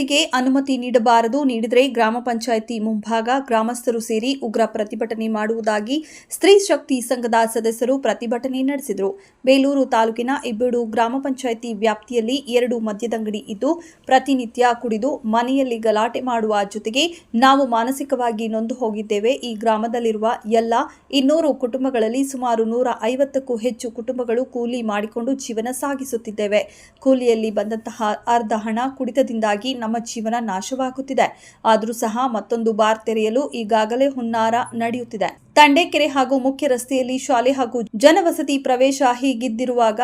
ಮದ್ಯದಂಗಡಿಗೆ ಅನುಮತಿ ನೀಡಬಾರದು, ನೀಡಿದರೆ ಗ್ರಾಮ ಪಂಚಾಯಿತಿ ಮುಂಭಾಗ ಗ್ರಾಮಸ್ಥರು ಸೇರಿ ಉಗ್ರ ಪ್ರತಿಭಟನೆ ಮಾಡುವುದಾಗಿ ಸ್ತ್ರೀ ಶಕ್ತಿ ಸಂಘದ ಸದಸ್ಯರು ಪ್ರತಿಭಟನೆ ನಡೆಸಿದರು. ಬೇಲೂರು ತಾಲೂಕಿನ ಇಬ್ಬಡು ಗ್ರಾಮ ಪಂಚಾಯಿತಿ ವ್ಯಾಪ್ತಿಯಲ್ಲಿ 2 ಮದ್ಯದಂಗಡಿ ಇದ್ದು ಪ್ರತಿನಿತ್ಯ ಕುಡಿದು ಮನೆಯಲ್ಲಿ ಗಲಾಟೆ ಮಾಡುವ ಜೊತೆಗೆ ನಾವು ಮಾನಸಿಕವಾಗಿ ನೊಂದು ಹೋಗಿದ್ದೇವೆ. ಈ ಗ್ರಾಮದಲ್ಲಿರುವ ಎಲ್ಲ 200 ಕುಟುಂಬಗಳಲ್ಲಿ ಸುಮಾರು 150ಕ್ಕೂ ಹೆಚ್ಚು ಕುಟುಂಬಗಳು ಕೂಲಿ ಮಾಡಿಕೊಂಡು ಜೀವನ ಸಾಗಿಸುತ್ತಿದ್ದೇವೆ. ಕೂಲಿಯಲ್ಲಿ ಬಂದಂತಹ ಅರ್ಧ ಹಣ ಕುಡಿತದಿಂದಾಗಿ ನಮ್ಮ ಜೀವನ ನಾಶವಾಗುತ್ತಿದೆ. ಆದರೂ ಸಹ ಮತ್ತೊಂದು ಬಾರ್ ತೆರೆಯಲು ಈಗಾಗಲೇ ಹುನ್ನಾರ ನಡೆಯುತ್ತಿದೆ. ತಂಡೇಕೆರೆ ಹಾಗೂ ಮುಖ್ಯ ರಸ್ತೆಯಲ್ಲಿ ಶಾಲೆ ಹಾಗೂ ಜನವಸತಿ ಪ್ರವೇಶ ಹೀಗಿದ್ದಿರುವಾಗ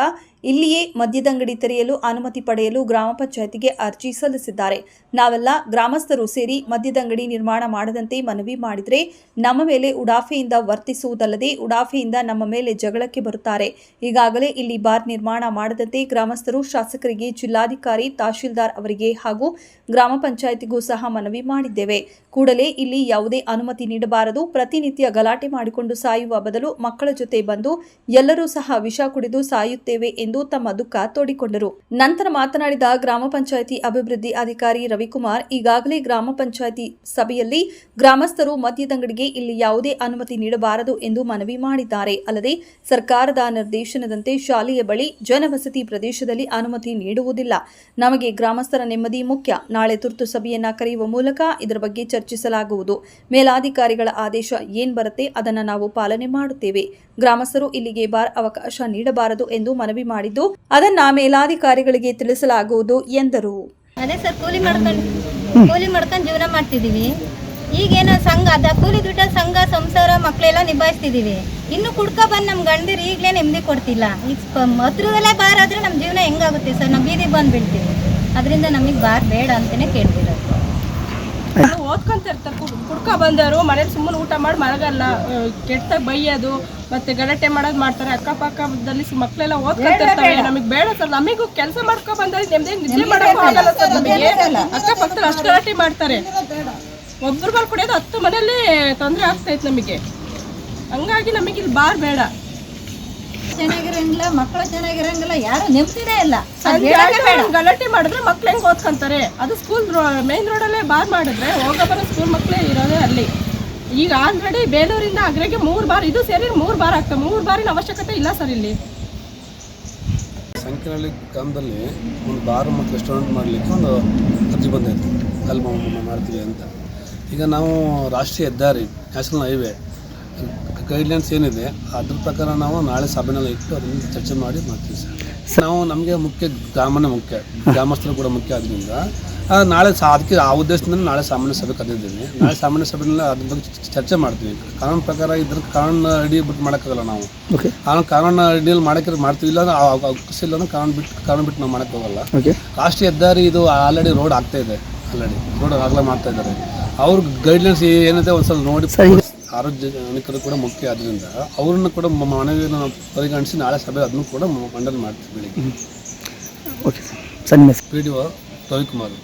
ಇಲ್ಲಿಯೇ ಮದ್ಯದಂಗಡಿ ತೆರೆಯಲು ಅನುಮತಿ ಪಡೆಯಲು ಗ್ರಾಮ ಪಂಚಾಯಿತಿಗೆ ಅರ್ಜಿ ಸಲ್ಲಿಸಿದ್ದಾರೆ. ನಾವೆಲ್ಲ ಗ್ರಾಮಸ್ಥರು ಸೇರಿ ಮದ್ಯದಂಗಡಿ ನಿರ್ಮಾಣ ಮಾಡದಂತೆ ಮನವಿ ಮಾಡಿದರೆ ನಮ್ಮ ಮೇಲೆ ಉಡಾಫೆಯಿಂದ ವರ್ತಿಸುವುದಲ್ಲದೆ ಉಡಾಫೆಯಿಂದ ನಮ್ಮ ಮೇಲೆ ಜಗಳಕ್ಕೆ ಬರುತ್ತಾರೆ. ಈಗಾಗಲೇ ಇಲ್ಲಿ ಬಾರ್ ನಿರ್ಮಾಣ ಮಾಡದಂತೆ ಗ್ರಾಮಸ್ಥರು ಶಾಸಕರಿಗೆ, ಜಿಲ್ಲಾಧಿಕಾರಿ, ತಹಶೀಲ್ದಾರ್ ಅವರಿಗೆ ಹಾಗೂ ಗ್ರಾಮ ಪಂಚಾಯಿತಿಗೂ ಸಹ ಮನವಿ ಮಾಡಿದ್ದೇವೆ. ಕೂಡಲೇ ಇಲ್ಲಿ ಯಾವುದೇ ಅನುಮತಿ ನೀಡಬಾರದು. ಪ್ರತಿನಿತ್ಯ ಗಲಾಟೆ ಮಾಡಿಕೊಂಡು ಸಾಯುವ ಬದಲು ಮಕ್ಕಳ ಜೊತೆ ಬಂದು ಎಲ್ಲರೂ ಸಹ ವಿಷ ಕುಡಿದು ಸಾಯುತ್ತೇವೆ ಎಂದು ತಮ್ಮ ದುಃಖ ತೋಡಿಕೊಂಡರು. ನಂತರ ಮಾತನಾಡಿದ ಗ್ರಾಮ ಪಂಚಾಯಿತಿ ಅಭಿವೃದ್ಧಿ ಅಧಿಕಾರಿ ರವಿಕುಮಾರ್, ಈಗಾಗಲೇ ಗ್ರಾಮ ಪಂಚಾಯಿತಿ ಸಭೆಯಲ್ಲಿ ಗ್ರಾಮಸ್ಥರು ಮದ್ಯದಂಗಡಿಗೆ ಇಲ್ಲಿ ಯಾವುದೇ ಅನುಮತಿ ನೀಡಬಾರದು ಎಂದು ಮನವಿ ಮಾಡಿದ್ದಾರೆ. ಅಲ್ಲದೆ ಸರ್ಕಾರದ ನಿರ್ದೇಶನದಂತೆ ಶಾಲೆಯ ಬಳಿ ಜನವಸತಿ ಪ್ರದೇಶದಲ್ಲಿ ಅನುಮತಿ ನೀಡುವುದಿಲ್ಲ. ನಮಗೆ ಗ್ರಾಮಸ್ಥರ ನೆಮ್ಮದಿ ಮುಖ್ಯ. ನಾಳೆ ತುರ್ತು ಸಭೆಯನ್ನ ಕರೆಯುವ ಮೂಲಕ ಇದರ ಬಗ್ಗೆ ಚರ್ಚಿಸಲಾಗುವುದು. ಮೇಲಾಧಿಕಾರಿಗಳ ಆದೇಶ ಏನ್ ಬರುತ್ತೆ ಅದನ್ನು ನಾವು ಪಾಲನೆ ಮಾಡುತ್ತೇವೆ. ಗ್ರಾಮಸ್ಥರು ಇಲ್ಲಿಗೆ ಬಾರ್ ಅವಕಾಶ ನೀಡಬಾರದು ಎಂದು ಮನವಿ ಮಾಡಿದ್ದು ಅದನ್ನ ಮೇಲಾಧಿಕಾರಿಗಳಿಗೆ ತಿಳಿಸಲಾಗುವುದು ಎಂದರು. ಅದೇ ಸರ್, ಕೂಲಿ ಮಾಡ್ಕೊಂಡು ಜೀವನ ಮಾಡ್ತಿದೀವಿ. ಈಗೇನೋ ಸಂಘ ಅದ ಕೂಲಿ ದುಡ್ಡ ಸಂಘ ಸಂಸಾರ ಮಕ್ಕಳೆಲ್ಲ ನಿಭಾಯಿಸ್ತಿದೀವಿ. ಇನ್ನು ಕುಡ್ಕ ಬಂದು ನಮ್ಮ ಗಂಡರು ಈಗಲೇ ನೆಮ್ಮದಿ ಕೊಡ್ತಿಲ್ಲ. ಈಗ ಹತ್ರದಲ್ಲೇ ಬಾರ್ ಆದ್ರೆ ನಮ್ಮ ಜೀವನ ಹೆಂಗಾಗುತ್ತೆ ಸರ್? ನಾವು ಬೀದಿಗೆ ಬಂದು ಬೀಳ್ತೀವಿ. ಅದರಿಂದ ನಮಗೆ ಬಾರ್ ಬೇಡ ಅಂತಾನೆ ಕೇಳ್ತಿರೋದು. ಓದ್ಕೊಂತಿರ್ತಾರೆ, ಕುಡ್ಕ ಬಂದವರು ಮನೇಲಿ ಸುಮ್ಮನೆ ಊಟ ಮಾಡಿ ಮರಗಲ್ಲ, ಕೆಟ್ಟಾಗ ಬೈಯೋದು ಮತ್ತೆ ಗಲಾಟೆ ಮಾಡೋದು ಮಾಡ್ತಾರೆ. ಅಕ್ಕಪಕ್ಕದಲ್ಲಿ ಮಕ್ಕಳೆಲ್ಲ ಓದ್ಕೊಂತಿರ್ತಾರೆ. ನಮಗೆ ಬೇಡ ಸರ್. ನಮಗೂ ಕೆಲಸ ಮಾಡ್ಕೊ ಬಂದ್ರೆ ನಿದ್ದೆ ಮಾಡೋಕ್ಕೂ ಆಗಲ್ಲ ಸರ್. ನಮಗೆ ಅಕ್ಕಪಕ್ಕದಲ್ಲಿ ಅಷ್ಟು ಗಲಾಟೆ ಮಾಡ್ತಾರೆ. ಒಬ್ಬರು ಕುಡಿಯೋದು 10 ಮನೆಯಲ್ಲಿ ತೊಂದರೆ ಆಗ್ತೈತೆ ನಮಗೆ. ಹಂಗಾಗಿ ನಮಗೆ ಇಲ್ಲಿ ಬಾರ್ ಬೇಡ. ಚೆನ್ನಾಗಿರಂಗಿಲ್ಲ, ಮಕ್ಕಳು ಚೆನ್ನಾಗಿರಂಗಿಲ್ಲ, ಯಾರು ನೆಮ್ಮದಿನೇ ಇಲ್ಲ. ಗಲಾಟೆ ಮಾಡಿದ್ರೆ ಮಕ್ಳು ಹೆಂಗ್ ಓದ್ಕೊಂತಾರೆ? ಅದು ಸ್ಕೂಲ್ ಮೇನ್ ರೋಡಲ್ಲೇ ಬಾರ್ ಮಾಡಿದ್ರೆ ಹೋಗೋ ಬರೋ ಸ್ಕೂಲ್ ಮಕ್ಕಳೇ ಇರೋದೇ ಅಲ್ಲಿ. ಈಗ ಆಲ್ರೆಡಿ ಬೇಲೂರಿಂದ ಅಗ್ರೆಗೆ 3 ಬಾರ್, ಇದು ಸೇರಿ 3 ಬಾರ್ ಆಗ್ತವೆ. 3 ಬಾರಿನ ಅವಶ್ಯಕತೆ ಇಲ್ಲ ಸರ್. ಇಲ್ಲಿ ಸಂಖ್ಯೆಯಲ್ಲಿ ಗ್ರಾಮದಲ್ಲಿ ಒಂದು ಬಾರ್ ಮತ್ತು ರೆಸ್ಟೋರೆಂಟ್ ಮಾಡಲಿಕ್ಕೆ ಒಂದು ಅರ್ಜಿ ಬಂದೈತೆ, ಅಲ್ಲಿ ಮಾಡ್ತೀವಿ ಅಂತ. ಈಗ ನಾವು ರಾಷ್ಟ್ರೀಯ ಹೆದ್ದಾರಿ, ನ್ಯಾಷನಲ್ ಹೈವೇ ಗೈಡ್ಲೈನ್ಸ್ ಏನಿದೆ ಅದ್ರ ಪ್ರಕಾರ ನಾವು ನಾಳೆ ಸಭೆನಲ್ಲಿ ಇಟ್ಟು ಅದನ್ನು ಚರ್ಚೆ ಮಾಡಿ ಮಾಡ್ತೀವಿ ಸರ್. ನಾವು ನಮಗೆ ಮುಖ್ಯ ಗ್ರಾಮನೇ ಮುಖ್ಯ, ಗ್ರಾಮಸ್ಥರು ಕೂಡ ಮುಖ್ಯ. ಆದ್ದರಿಂದ ನಾಳೆ ಅದಕ್ಕೆ ಆ ಉದ್ದೇಶದಿಂದ ನಾಳೆ ಸಾಮಾನ್ಯ ಸಭೆ ಕರೆದಿದ್ದೀವಿ. ನಾಳೆ ಸಾಮಾನ್ಯ ಸಭೆಯಲ್ಲಿ ಅದ್ರ ಬಗ್ಗೆ ಚರ್ಚೆ ಮಾಡ್ತೀವಿ. ಕಾನೂನು ಪ್ರಕಾರ ಇದ್ರ ಕಾನೂನು ಅಡಿ ಬಿಟ್ಟು ಮಾಡೋಕ್ಕಾಗಲ್ಲ. ನಾವು ಕಾನೂನು ಅಡಿಯಲ್ಲಿ ಮಾಡ್ತೀವಿ. ಇಲ್ಲ ಅವಕಾಶ ಇಲ್ಲ ಅಂದ್ರೆ ಕಾನೂನು ಬಿಟ್ಟು ನಾವು ಮಾಡೋಕ್ಕೆ ಹೋಗಲ್ಲ. ರಾಷ್ಟ್ರೀಯ ಹೆದ್ದಾರಿ ಇದು ಆಲ್ರೆಡಿ ರೋಡ್ ಆಗ್ತಾ ಇದೆ, ರೋಡ್ ಆಗಲೇ ಮಾಡ್ತಾ ಇದ್ದಾರೆ. ಅವ್ರ ಗೈಡ್ಲೈನ್ಸ್ ಏನಿದೆ ಒಂದ್ಸಲ ನೋಡಿ. ಸಾರ್ವಜನಿಕರು ಕೂಡ ಮುಖ್ಯ. ಆದ್ದರಿಂದ ಅವ್ರನ್ನ ಕೂಡ ಮನವಿಯನ್ನು ನಾವು ಪರಿಗಣಿಸಿ ನಾಳೆ ಸಭೆ ಅದನ್ನು ಕೂಡ ಮಂಡನೆ ಮಾಡ್ತೀವಿ ಬೆಳಿಗ್ಗೆ. Okay sir. PDO ರವಿಕುಮಾರ್.